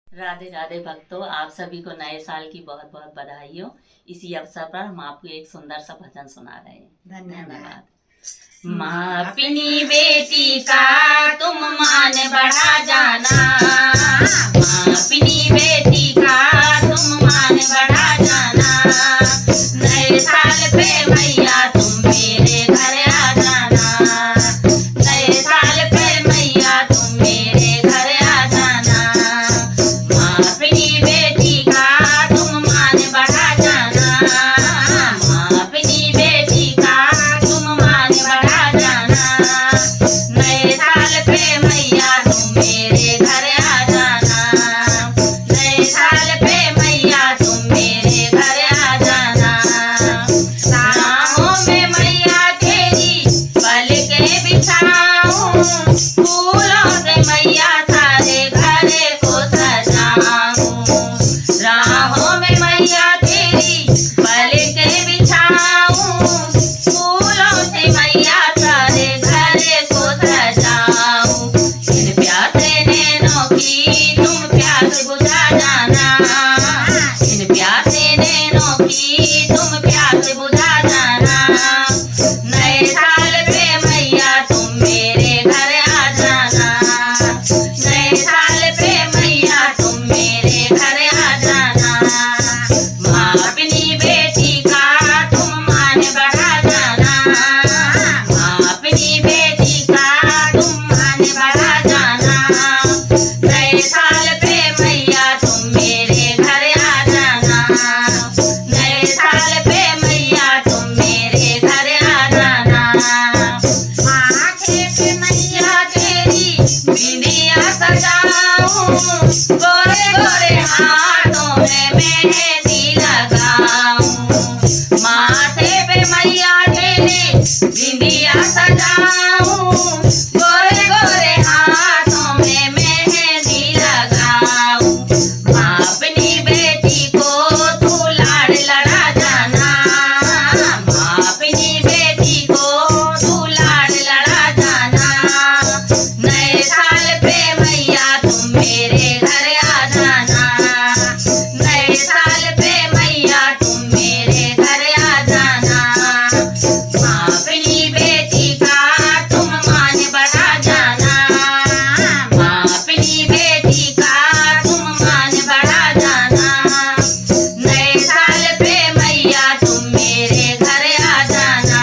राधे राधे भक्तों, आप सभी को नए साल की बहुत बहुत बधाई हो। इसी अवसर पर हम आपको एक सुंदर सा भजन सुना रहे हैं। धन्यवाद। माँ अपनी बेटी का तुम मान बढ़ा जाना, माँ अपनी बेटी का तुम मान बढ़ा जाना। नए साल पे मैया तुम मेरे घर आ जाना, नए साल पे मैया तुम मेरे घर आ जाना। माँ अपनी बेटी का तुम मान बढ़ा जाना, माँ अपनी बेटी का तुम मान बढ़ा जाना। नए साल पे मैया तुम मेरे घर आ जाना, नए साल पे मैया तुम मेरे घर आ जाना। राहों में मैया तेरी पलकें बिछाऊं, फूलों से मैया सारे घर को सजाऊं। राहों में मैया तेरी पलकें बिछाऊं, फूलों से मैया सारे घर को सजाऊं। इन प्यासे नैनों की तुम प्यास बुझा जाना, इन प्यासे नैनों की तुम प्यास बुझा जाना। नए साल पे मैया तुम मेरे घर आ जाना, नए साल पे मैया तुम मेरे घर आ जाना। माँ अपनी बेटी का तुम मान बढ़ा जाना, माँ अपनी बेटी का तुम मान बढ़ा जाना। नए साल पे मैया तुम मेरे घर आ जाना, नए साल पे मैया तुम मेरे घर आ जाना। माथे पे मैया तेरी बिंदिया सजाऊं, गोरे गोरे हाथों में मेहंदी लगाऊं। माथे पे मैया तेरी बिंदिया सजाऊं, गोरे गोरे हाथों में मेहंदी लगाऊं। माँ अपनी बेटी को तू लाड़ लड़ा जाना, माँ अपनी बेटी को तू लाड़ लड़ा जाना। नए साल पे मैया तुम मेरे घर आ जाना, नए साल पे मैया तुम मेरे घर आ जाना। माँ अपनी बेटी का तुम मान बढ़ा जाना, माँ अपनी बेटी का तुम मान बढ़ा जाना। नए साल पे मैया तुम मेरे घर आ जाना,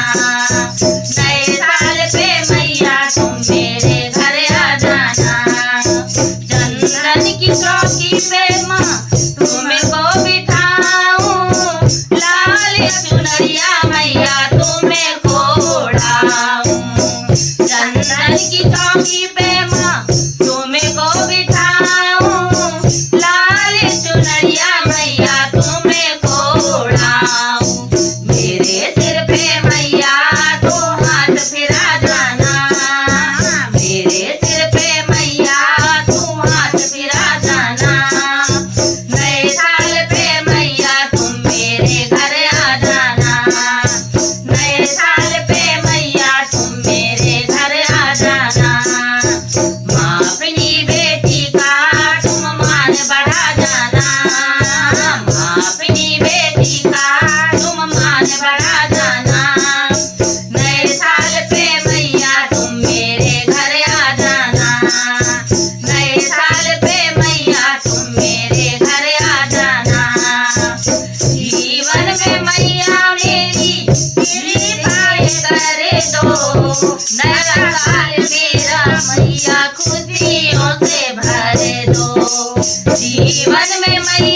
नए साल पे मैया तुम मेरे घर आ जाना। चंदन की चौकी पे माँ तुमको बिठाऊं, लाल चुनरिया मैया तुम्हें ओढ़ाऊं। चंदन की चौकी पे माँ तुमको बिठाऊं, लाल चुनरिया मैया तुम्हें ओढ़ाऊं। मेरे सिर पे मैया तो हाथ फिरा जाना, मेरे सिर पे मैया तू हाथ फिरा जाना। नए साल पे मैया तुम मेरे घर आ जाना, नए साल पे मैया तुम मेरे घर आ जाना। माँ अपनी बेटी का तुम मान बढ़ा जाना, माँ अपनी बेटी का तुम मान बढ़ा जाना। नए साल पे मैया तुम मेरे घर आ जाना, नए साल पे मैया तुम मेरे घर आ जाना। जीवन में मैया मेरी कृपाएं करे दो, नया साल मेरा मैया खुशियों से भर दो। जीवन में मैया